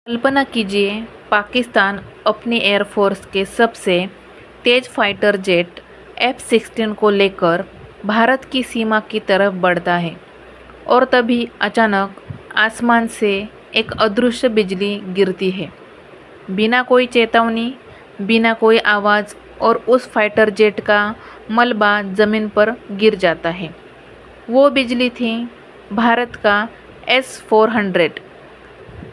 कल्पना कीजिए, पाकिस्तान अपनी एयरफोर्स के सबसे तेज फाइटर जेट F-16 को लेकर भारत की सीमा की तरफ बढ़ता है और तभी अचानक आसमान से एक अदृश्य बिजली गिरती है। बिना कोई चेतावनी, बिना कोई आवाज़, और उस फाइटर जेट का मलबा ज़मीन पर गिर जाता है। वो बिजली थी भारत का S-400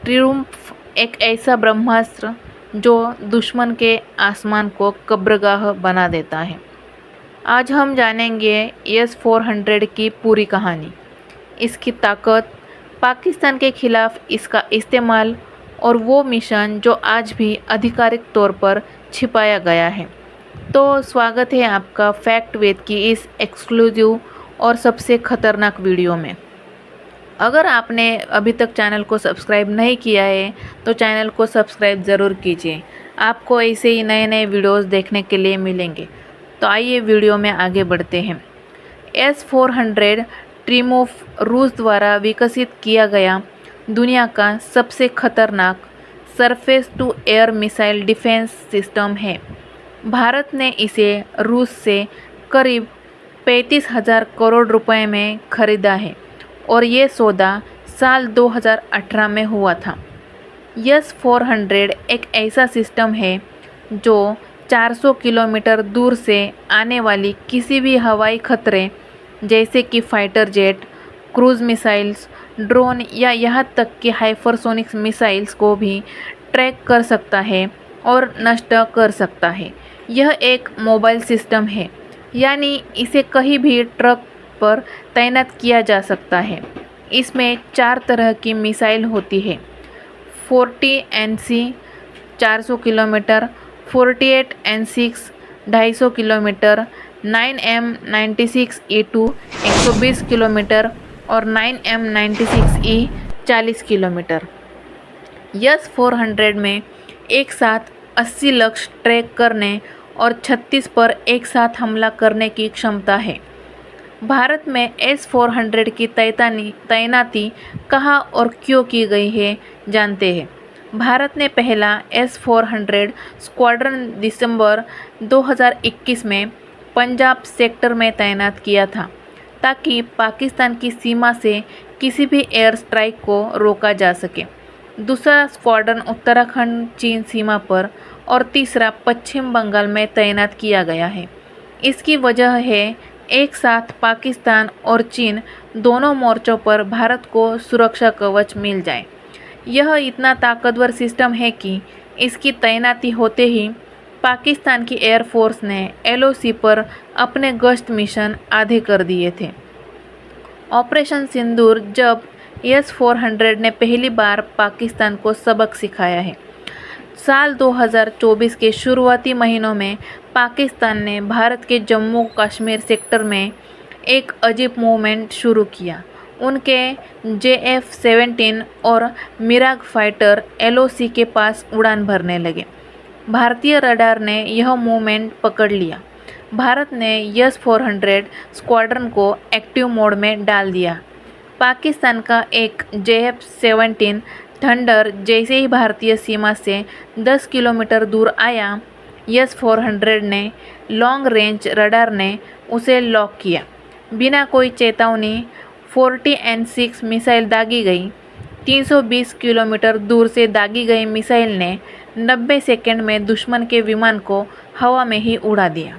ट्रिउम्फ, एक ऐसा ब्रह्मास्त्र जो दुश्मन के आसमान को कब्रगाह बना देता है। आज हम जानेंगे S-400 की पूरी कहानी, इसकी ताकत, पाकिस्तान के खिलाफ इसका इस्तेमाल और वो मिशन जो आज भी आधिकारिक तौर पर छिपाया गया है। तो स्वागत है आपका फैक्ट वेद की इस एक्सक्लूसिव और सबसे खतरनाक वीडियो में। अगर आपने अभी तक चैनल को सब्सक्राइब नहीं किया है तो चैनल को सब्सक्राइब ज़रूर कीजिए। आपको ऐसे ही नए नए वीडियोस देखने के लिए मिलेंगे। तो आइए वीडियो में आगे बढ़ते हैं। S-400 ट्रिम्फ रूस द्वारा विकसित किया गया दुनिया का सबसे खतरनाक surface to air missile defence system है। भारत ने इसे रूस से करीब 35,000 करोड़ रुपए में खरीदा है और ये सौदा साल 2018 में हुआ था। S-400 एक ऐसा सिस्टम है जो 400 किलोमीटर दूर से आने वाली किसी भी हवाई खतरे जैसे कि fighter jet, cruise missiles, drone या यहाँ तक कि हाइपरसोनिक मिसाइल्स को भी ट्रैक कर सकता है और नष्ट कर सकता है। यह एक मोबाइल सिस्टम है, यानी इसे कहीं भी ट्रक पर तैनात किया जा सकता है। इसमें 4 तरह की मिसाइल होती है: 40 NC 400 kilometre, 48 N6 250 kilometre, 9M96E2 120 kilometre और 9M96E 40 किलोमीटर। S-400 में एक साथ 80 लक्ष्य ट्रैक करने और 36 पर एक साथ हमला करने की क्षमता है। भारत में S-400 की तैनाती कहाँ और क्यों की गई है, जानते हैं। भारत ने पहला S-400 स्क्वाड्रन दिसंबर 2021 में पंजाब सेक्टर में तैनात किया था ताकि पाकिस्तान की सीमा से किसी भी एयर स्ट्राइक को रोका जा सके। दूसरा स्क्वाड्रन उत्तराखंड चीन सीमा पर और तीसरा पश्चिम बंगाल में तैनात किया गया है। इसकी वजह है एक साथ पाकिस्तान और चीन दोनों मोर्चों पर भारत को सुरक्षा कवच मिल जाए। यह इतना ताकतवर सिस्टम है कि इसकी तैनाती होते ही पाकिस्तान की एयरफोर्स ने LOC पर अपने गश्त मिशन आधे कर दिए थे। ऑपरेशन सिंदूर जब S-400 ने पहली बार पाकिस्तान को सबक सिखाया है। साल 2024 के शुरुआती महीनों में पाकिस्तान ने भारत के जम्मू कश्मीर सेक्टर में एक अजीब मूवमेंट शुरू किया। उनके JF-17 और मिराग फाइटर LOC के पास उड़ान भरने लगे। भारतीय रडार ने यह मूवमेंट पकड़ लिया। भारत ने S-400 स्क्वाड्रन को एक्टिव मोड में डाल दिया। पाकिस्तान का एक JF-17 थंडर जैसे ही भारतीय सीमा से 10 किलोमीटर दूर आया, S-400 ने लॉन्ग रेंज रडार ने उसे लॉक किया। बिना कोई चेतावनी 40 N6 मिसाइल दागी गई। 320 किलोमीटर दूर से दागी गई मिसाइल ने 90 सेकंड में दुश्मन के विमान को हवा में ही उड़ा दिया।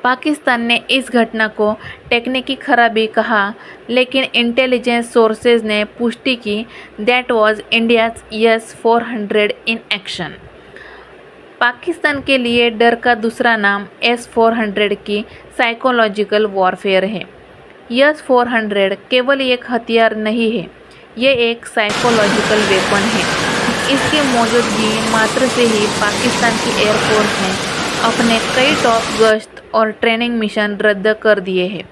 पाकिस्तान ने इस घटना को टेक्निकी खराबी कहा, लेकिन इंटेलिजेंस सोर्सेज ने पुष्टि की that was India's S-400 in action. Pakistan के लिए डर का दूसरा नाम S-400 की साइकोलॉजिकल वॉरफेयर है। S-400 केवल एक हथियार नहीं है, ये एक साइकोलॉजिकल वेपन है। इसकी मौजूदगी मात्र से ही पाकिस्तान की एयरफोर्स ने अपने कई टॉप गश्त और ट्रेनिंग मिशन रद्द कर दिए हैं।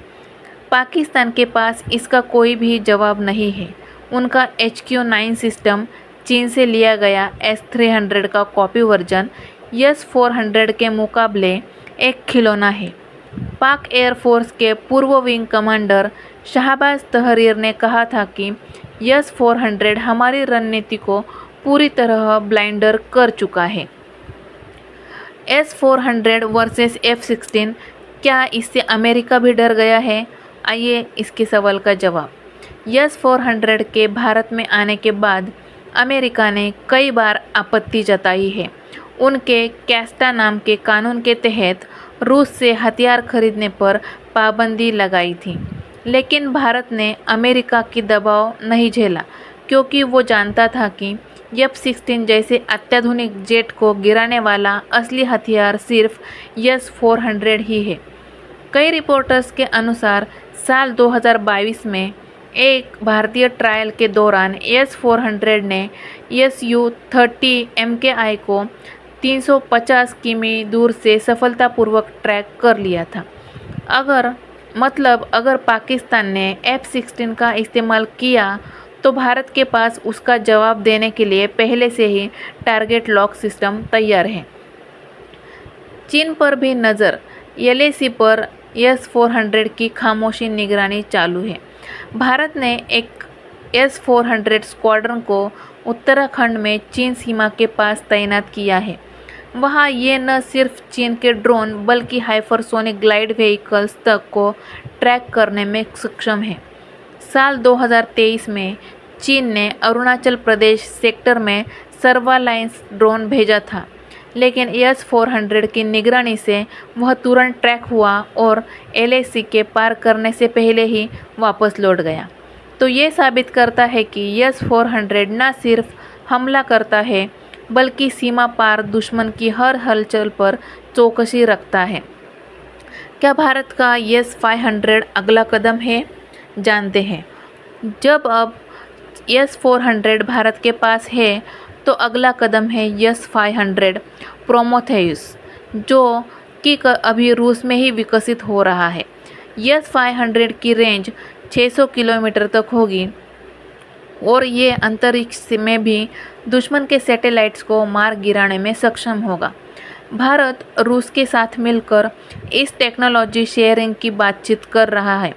पाकिस्तान के पास इसका कोई भी जवाब नहीं है। उनका HQ-9 सिस्टम चीन से लिया गया S-300 का कॉपी वर्जन S-400 के मुकाबले एक खिलौना है। पाक एयरफोर्स के पूर्व विंग कमांडर शाहबाज तहरीर ने कहा था कि S-400 हमारी रणनीति को पूरी तरह ब्लाइंडर कर चुका है। S-400 वर्सेस F-16, क्या इससे अमेरिका भी डर गया है? आइए इसके सवाल का जवाब। S-400 के भारत में आने के बाद अमेरिका ने कई बार आपत्ति जताई है। उनके कैस्टा नाम के कानून के तहत रूस से हथियार खरीदने पर पाबंदी लगाई थी, लेकिन भारत ने अमेरिका की दबाव नहीं झेला, क्योंकि वो जानता था कि F-16 जैसे अत्याधुनिक जेट को गिराने वाला असली हथियार सिर्फ S-400 ही है। कई रिपोर्टर्स के अनुसार साल 2022 में एक भारतीय ट्रायल के दौरान S-400 ने Su-30 MKI को 350 किमी दूर से सफलतापूर्वक ट्रैक कर लिया था। अगर पाकिस्तान ने F-16 का इस्तेमाल किया तो भारत के पास उसका जवाब देने के लिए पहले से ही टारगेट लॉक सिस्टम तैयार है। चीन पर भी नज़र। LAC पर S-400 की खामोशी निगरानी चालू है। भारत ने एक S-400 स्क्वाड्रन को उत्तराखंड में चीन सीमा के पास तैनात किया है। वहाँ ये न सिर्फ चीन के ड्रोन बल्कि हाइपरसोनिक ग्लाइड व्हीकल्स तक को ट्रैक करने में सक्षम है। साल 2023 में चीन ने अरुणाचल प्रदेश सेक्टर में सर्वालाइंस ड्रोन भेजा था, लेकिन S-400 की निगरानी से वह तुरंत ट्रैक हुआ और LAC के पार करने से पहले ही वापस लौट गया। तो ये साबित करता है कि S-400 न सिर्फ हमला करता है बल्कि सीमा पार दुश्मन की हर हलचल पर चौकसी रखता है। क्या भारत का S-500 अगला कदम है? जानते हैं। जब अब S-400 भारत के पास है तो अगला कदम है S-500 प्रोमेथेउस, जो कि अभी रूस में ही विकसित हो रहा है। S-500 की रेंज 600 किलोमीटर तक होगी और ये अंतरिक्ष में भी दुश्मन के सैटेलाइट्स को मार गिराने में सक्षम होगा। भारत रूस के साथ मिलकर इस टेक्नोलॉजी शेयरिंग की बातचीत कर रहा है,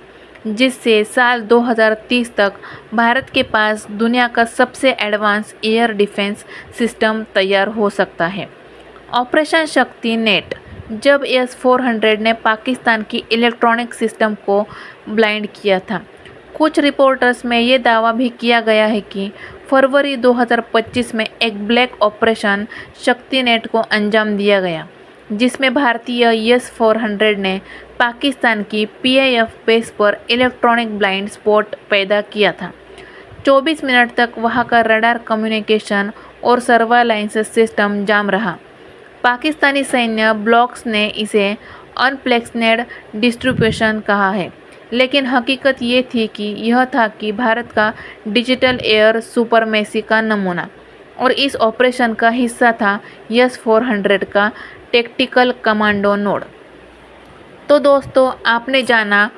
जिससे साल 2030 तक भारत के पास दुनिया का सबसे एडवांस एयर डिफेंस सिस्टम तैयार हो सकता है। ऑपरेशन शक्ति नेट। जब S-400 ने पाकिस्तान की इलेक्ट्रॉनिक सिस्टम को ब्लाइंड किया था, कुछ रिपोर्टर्स में ये दावा भी किया गया है कि फरवरी 2025 में एक ब्लैक ऑपरेशन शक्ति नेट को अंजाम दिया गया, जिसमें भारतीय S-400 ने पाकिस्तान की PAF बेस पर इलेक्ट्रॉनिक ब्लाइंड स्पॉट पैदा किया था। 24 मिनट तक वहां का रडार कम्युनिकेशन और सर्वालाइंस सिस्टम जाम रहा। पाकिस्तानी सैन्य ब्लॉक्स ने इसे अनप्लेक्सनेड डिस्ट्रीब्यूशन कहा है, लेकिन हकीकत ये थी कि यह था कि भारत का डिजिटल एयर सुपरमेसी का नमूना, और इस ऑपरेशन का हिस्सा था S-400 का टैक्टिकल कमांडो नोड। तो दोस्तों, आपने जाना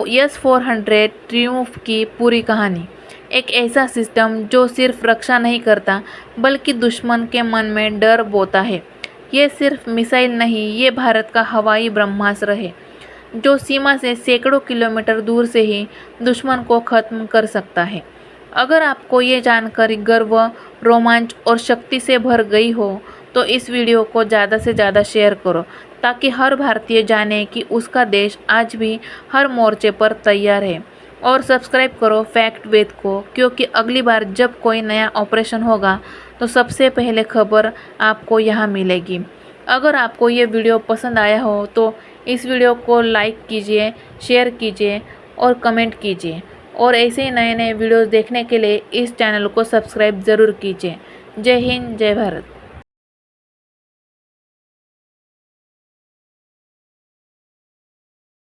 S-400 ट्रियूम्फ की पूरी कहानी। एक ऐसा सिस्टम जो सिर्फ रक्षा नहीं करता बल्कि दुश्मन के मन में डर बोता है। ये सिर्फ मिसाइल नहीं, ये भारत का हवाई ब्रह्मास्त्र है, जो सीमा से सैकड़ों किलोमीटर दूर से ही दुश्मन को ख़त्म कर सकता है। अगर आपको ये जानकारी गर्व, रोमांच और शक्ति से भर गई हो तो इस वीडियो को ज़्यादा से ज़्यादा शेयर करो, ताकि हर भारतीय जाने कि उसका देश आज भी हर मोर्चे पर तैयार है। और सब्सक्राइब करो फैक्ट वेद को, क्योंकि अगली बार जब कोई नया ऑपरेशन होगा तो सबसे पहले खबर आपको यहाँ मिलेगी। अगर आपको ये वीडियो पसंद आया हो तो इस वीडियो को लाइक कीजिए, शेयर कीजिए और कमेंट कीजिए, और ऐसे ही नए नए वीडियोस देखने के लिए इस चैनल को सब्सक्राइब ज़रूर कीजिए। जय हिंद, जय भारत।